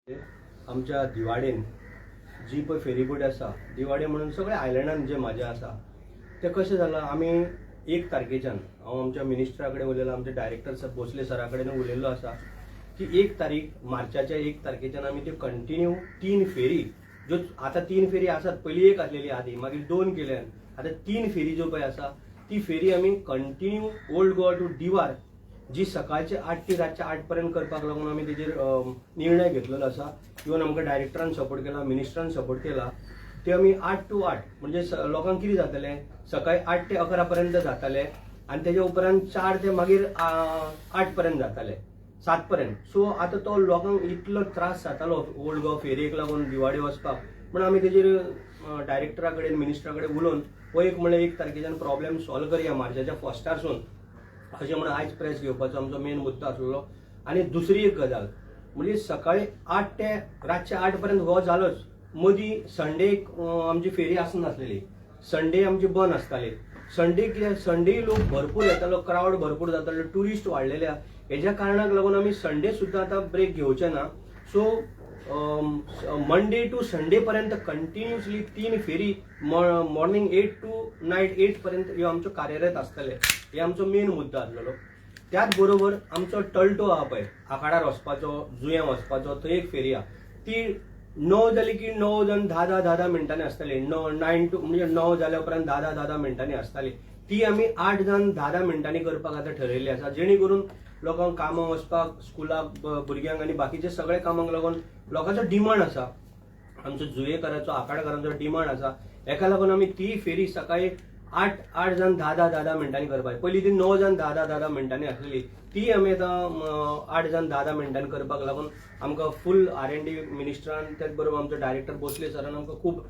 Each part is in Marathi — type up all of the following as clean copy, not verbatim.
आमच्या दिवाडेन जी पळय फेरीबोट आसा दिवाडे म्हणून सगळ्या आयलँडान जे मजा आसा ते कशें जालां आमी 1 तारखेच्यान हांव आमच्या मिनिस्टरा कडेन उलयला आमचे डायरेक्टर भोसले सरा कडेन उलयल्लो आसा की 1 तारीख मार्चाच्या 1 तारखेच्यान आमी त्यो कंटिन्यू 3 फेरी ज्यो आतां 3 फेरी आसात पयली एक आसलेली आदी मागीर 2 केल्यान आतां 3 फेरी ज्यो पळय आसा ती फेरी आमी continue Old Goa to Divar जी सकाळचे 8 ते रातचे 8 पर्यंत करपाक लागून आमी तेजेर निर्णय घेतलेलो आसा. इवन आमकां डायरेक्टरान सपोर्ट केला, मिनिस्टरान सपोर्ट केला. ते आमी 8 to 8 म्हणजे लोकांक कितें जातलें सकाळी 8 ते 11 पर्यंत जाताले आनी तेज्या उपरांत 4 ते मागीर 8 पर्यंत जाताले 7 पर्यंत. सो आतां तो लोकांक इतलो त्रास जातालो ओल्ड गोवा फेरयेक लागून दिवाडे वचपाक पूण आमी तेजेर डायरेक्टरा कडेन मिनिस्टरा कडेन उलोवन हो एक म्हणल्यार 1 तारखेच्यान प्रॉब्लेम सॉल्व करया मार्चाच्या फर्स्टारसून अशें म्हणून आयज प्रेस घेवपाचो आमचो मेन मुद्दो आसलो. आनी दुसरी एक गजाल म्हणजे सकाळी 8 ते रातचे 8 पर्यंत हो जालोच मदीं संडे आमची फेरी आसनासलेली. संडे आमची बंद आसताली. संडे लोक भरपूर येतालो, क्रावड भरपूर जातालो, ट्युरिस्ट वाडलेले हेज्या कारणाक लागून आमी संडे सुद्दां आतां ब्रेक घेवचे ना. सो मंडे टू संडे पर्यंत कंटिन्युअसली 3 फेरी मॉर्निंग 8 to नायट 8 पर्यंत ह्यो आमच्यो कार्यरत आसतले. हे आमचो मेन मुद्दो आसलेलो. त्याच बरोबर आमचो टल्टो आहा पळय आखाडार वचपाचो, जुंया वचपाचो, थंय एक फेरी आहा ती 9 जाली की 9 जावन 10 मिनटांनी आसताली. 9 to म्हणजे 9 जाल्या उपरांत 10 मिनटांनी आसताली. ती आमी 8 जावन 10 मिनटांनी करपाक आतां ठरयल्ली आसा जेणे करून लोकांक कामां वचपाक, स्कुलाक भुरग्यांक आनी बाकीच्या सगळ्या कामांक लागून लोकांचो डिमांड आसा. आमचो जुयेकाराचो आखाडकारांचो डिमांड आसा. हेका लागून आमी ती फेरी सकाळी 8 जावन 10 मिनटांनी करपाक. पयलीं ती 9 जावन 10 मिनटांनी आसलेली ती आमी आतां 8 जावन 10 मिनटांनी करपाक लागून आमकां फूल R&D मिनिस्टरान त्याच बरोबर आमचो डायरेक्टर भोसले सरान आमकां खूब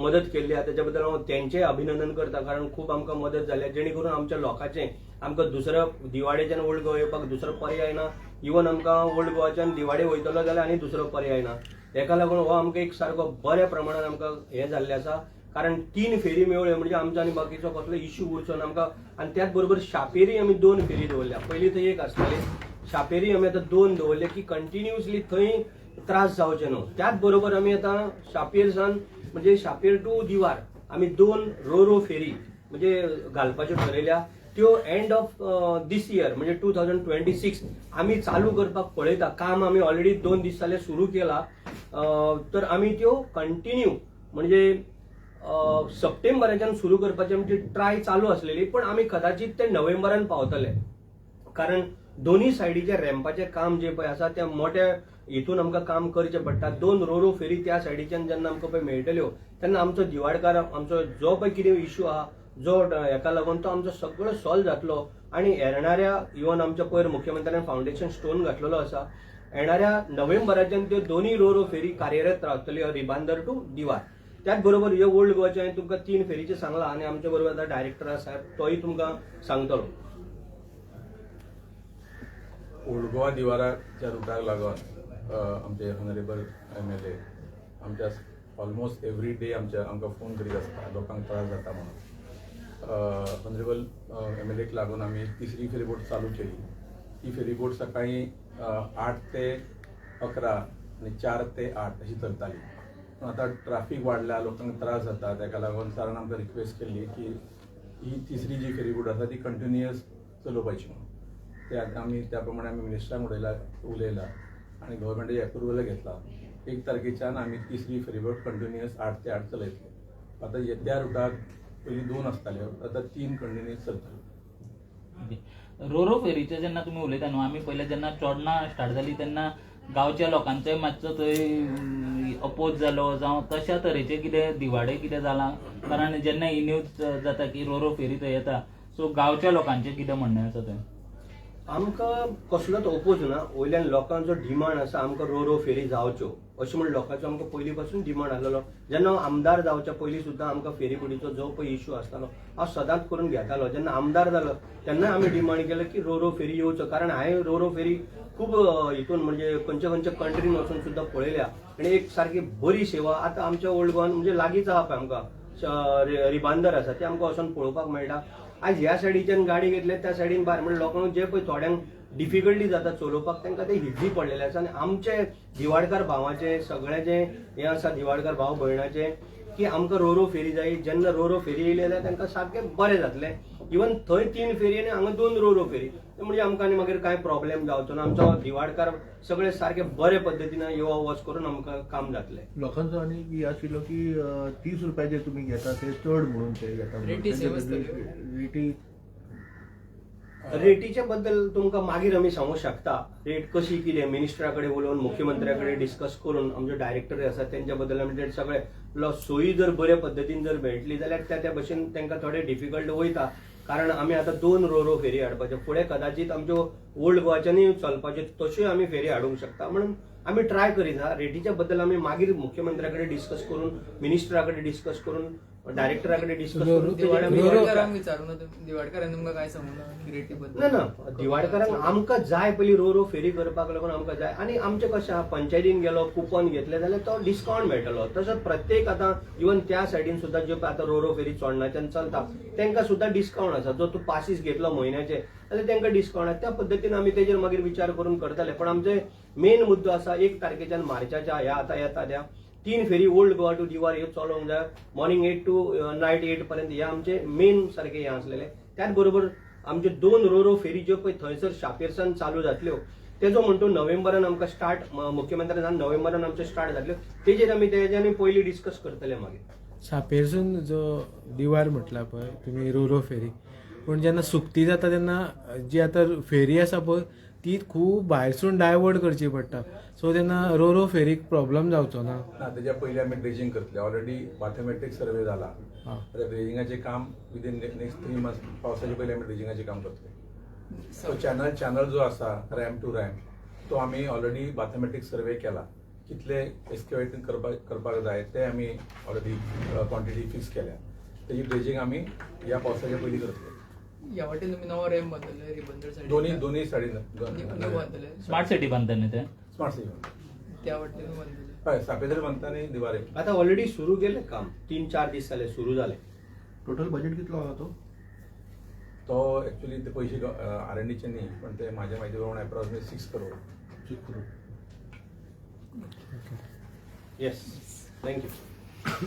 मदत केल्ली आहा. तेच्या बद्दल हांव तेंचें अभिनंदन करता कारण खूब आमकां मदत जाल्या जेणे करून आमच्या लोकांचें आमकां दुसरो दिवाडेच्यान ओल्ड गोवा येवपाक दुसरो पर्याय ना. इवन आमकां ओल्ड गोवाच्यान दिवाडे वयतलो जाल्यार आनी दुसरो पर्याय ना. हेका लागून हो आमकां एक सारको बऱ्या प्रमाणात आमकां हें जाल्लें आसा कारण 3 फेरी मेळ्ळ्यो म्हणजे आमचो आनी बाकीचो कसलो इश्यू उरचो ना आमकां. आनी त्याच बरोबर शापेरी आमी 2 फेरी दवरल्या. पयलीं थंय एक आसताली शापेरी आमी आतां 2 दवरले की कंटिन्युअसली थंय त्रास जावचे न्हू. त्याच बरोबर आमी आतां शापेरसान म्हणजे शापेर टू दिवार आमी 2 रो फेरी म्हणजे घालपाच्यो ठरयल्या. त्यो एंड ऑफ दीस इयर म्हणजे 2026 आमी चालू करपाक पळयता. काम आमी ऑलरेडी 2 दीस जाले सुरू केला. तर आमी त्यो कंटिन्यू म्हणजे सप्टेंबराच्यान सुरू करपाची आमची ट्राय चालू आसलेली पण आमी कदाचित ते नोव्हेंबरान पावतले कारण दोन्ही सायडीचे रॅम्पाचे काम जे पळय आसा त्या मोठ्या हितून आमकां काम करचें पडटा. 2 रो फेरी त्या सायडीच्यान जेन्ना आमकां पळय मेळटल्यो तेन्ना आमचो दिवाडकार आमचो जो पळय कितें इश्यू आहा जो हेका लागून तो आमचो सगळो सॉल्व जातलो. आनी येणाऱ्या इवन आमच्या पयर मुख्यमंत्र्यान फावंडेशन स्टोन घातलेलो आसा. येणाऱ्या नोव्हेंबराच्यान त्यो दोन्ही रो फेरी कार्यरत रावतल्यो रिबांदर टू दिवार. त्याच बरोबर ह्यो ओल्ड गोवाचे हांवें तुमकां 3 फेरीचे सांगला आनी आमच्या बरोबर आतां डायरेक्टर आसा तोय तुमकां सांगतलो. ओल्ड गोवा दिवाराच्या रुटाक लागून आमचे ऑनरेबल MLA आमच्या ऑलमोस्ट एवरी डे आमकां फोन करीत आसता लोकांक त्रास जाता म्हणून. ऑनरेबल MLAक लागून आमी तिसरी फेरीबोट चालू केली. ती फेरीबोट सकाळी 8 ते 11 आनी 4 ते 8 अशी चलताली. पण आतां ट्राफीक वाडल्या लोकांक त्रास जाता ताका लागून सरान आमकां रिक्वेस्ट केल्ली की ही तिसरी जी फेरीबोट आसा ती कंटिन्युअस चलोवपाची म्हणून. ते आतां आमी त्या प्रमाणे आमी मिनिस्टरांक उलयला आनी गव्हर्मेंटाचे एप्रुवल घेतला. 1 तारखेच्यान आमी तिसरी फेरीबोट कंटिन्युअस 8 ते 8 चलयतले. आतां त्या रुटाक पयलीं 2 आसताल्यो आतां 3 कंटिन्युअस चलतल्यो. रो फेरीचे जेन्ना तुमी उलयता न्हू आमी पयले जेन्ना चोडणां स्टार्ट जाली तेन्ना गांवच्या लोकांचोय मातसो थंय अपोज जालो जावं तशा तरेचे कितें दिवाडे कितें जालां कारण जेन्ना ही न्यूज जाता की रो फेरी थंय येता सो गांवच्या लोकांचें कितें म्हणणें आसा थंय. आमकां कसलोच ओपोज ना. वयल्यान लोकांचो डिमांड आसा आमकां रो फेरी जावच्यो अशें म्हण लोकांचो आमकां पयलीं पासून डिमांड आसलेलो. जेन्ना हांव आमदार जावच्या पयलीं सुद्दां आमकां फेरीबोटीचो जो पळय इश्यू आसतालो हांव सदांच करून घेतालो. जेन्ना आमदार जालो तेन्ना आमी डिमांड केलें की रो फेरी येवच्यो कारण हांवें रो फेरी खूब हितून म्हणजे खंयच्या कंट्रीन वचून सुद्दां पळयल्या आनी एक सारकी बरी सेवा आतां आमच्या ओल्ड गोवान म्हणजे लागींच आहा पळय आमकां रिबांदर आसा ते आमकां वचून पळोवपाक मेळटा. आज ह्या सायडीच्यान गाडी घेतले त्या सायडीन भायर म्हणजे लोकांक जे पळय थोड्यांक डिफिकल्टी जाता चलोवपाक तांकां ते इझी पडलेले आसा. आनी आमचे दिवाडकार भावाचे सगळे जे हे आसा दिवाडकार भाव भयणाचे की आमकां रोरो फेरी जाय. जेन्ना रोरो फेरी येयली जाल्यार तांकां सारकें बरें जातलें. इवन थंय 3 फेरी आनी हांगा 2 रोरो फेरी म्हणजे आमकां आनी मागीर कांय प्रॉब्लेम जावचो ना. आमचो दिवाडकार सगळे सारके बरे पद्दतीन येवा वच करून आमकां काम जातलें. लोकांचो आनी हे आशिल्लो की 30 रुपया जे तुमी घेता ते चड म्हणून ते घेता रेटी सेम आसतल्यो. रेटी रेटीच्या बद्दल तुमकां मागीर आमी सांगूं शकता. रेट कशी कितें मिनिस्टरा कडेन उलोवन मुख्यमंत्र्या कडेन डिस्कस करून आमचे डायरेक्टर आसा तेंच्या बद्दल आमी ते सगळे सोयी जर बरे पद्दतीन जर मेळटली जाल्यार त्या भशेन तांकां थोडे डिफिकल्ट वयता. कारण आमी आतां 2 रोरो फेरी हाडपाचे. फुडें कदाचित आमच्यो ओल्ड गोवाच्यानूय चलपाच्यो तश्योय आमी फेरी हाडूंक शकता. म्हणून आमी ट्राय करीत आहा. रेटीच्या बद्दल आमी मागीर मुख्यमंत्र्या कडेन डिस्कस करून मिनिस्टरा कडेन डिस्कस करून डायरेक्टरा कडेन डिस्कस करून दिवाडकारांक विचारून दिवाडकारांनी तुमकां काय सांगू ना की रेटी बद्दल? ना दिवाडकारांक आमकां जाय पयली रोरो फेरी करपाक लागून आमकां जाय. आनी आमचें कशें आहा पंचायतीन गेलो कुपन घेतले जाल्यार तो डिस्कावंट मेळटलो. तसोच प्रत्येक आतां इवन त्या सायडीन सुद्दां ज्यो आतां रोरो फेरी चोडणाच्यान चलता तांकां सुद्दां डिस्कावंट आसा. जो तूं पासीस घेतलो म्हयन्याचे जाल्यार तांकां डिस्कावंट आसा. त्या पद्दतीन आमी तेजेर मागीर विचार करून करतले. पण आमचे मेन मुद्दो आसा 1 तारखेच्यान मार्चाच्या ह्या आतां येता त्या 3 फेरी ओल्ड गोवा टू दिवार ह्यो चलोवंक जाय. मॉर्निंग 8 टू नायट 8 पर्यंत हे आमचे मेन सारखे हे आसलेले. त्याच बरोबर आमचे 2 रोरो फेरी ज्यो पळय थंयसर शापेरसान चालू जातल्यो तेजो म्हणतो नोव्हेंबरान आमकां स्टार्ट मुख्यमंत्र्यान नोव्हेंबरान आमचे स्टार्ट जातल्यो. तेजेर आमी तेज्यानी पयलीं डिस्कस करतले मागीर. सापेरसून जो दिवार म्हटला पळय तुमी रोरो फेरी पूण जेन्ना सुकती जाता तेन्ना जी आतां फेरी आसा पळय ती खूब भायरसून डायवर्ट करची पडटा. सो तेन्ना रोरो फेरीक प्रॉब्लेम जावचो ना. ना तेच्या पयलीं आमी ड्रेजिंग करतले. ऑलरेडी मॅथमॅटिक्स सर्वे जाला. हां. ड्रेजिंगाचें काम विदीन नेक्स्ट 3 मंथ्स पावसाचे पयलीं आमी ड्रेजिंगाचें काम करतले. सो चॅनल जो आसा रॅम्प टू रॅम्प तो आमी ऑलरेडी मॅथमॅटिक्स सर्वे केला. कितले एक्सकेवेट करपाक जाय ते आमी ऑलरेडी क्वॉन्टिटी फिक्स केल्या. तेजी ड्रेजिंग आमी ह्या पावसाच्या पयलीं करतले. ह्या वाटेन तुमी नवो रॅम्प बांदतले रिबंदर सायडीन? दोन्ही सायडीन न्यू बांदतले स्मार्ट सिटी बांधता न्ही ते स्मार्ट सिटी त्या वाटेन बांदतले. हय सापेजर बांदता आनी दिवारे. आतां ऑलरेडी सुरू केलें काम. 3-4 दीस जाले सुरू जालें. टोटल बजेट कितलो आहा तो? तो ऍक्च्युली ते पयशे R&Dचे न्ही पण ते माझ्या माहिती प्रमाणे approximate 6 crore. 6 crore. Yes thank you.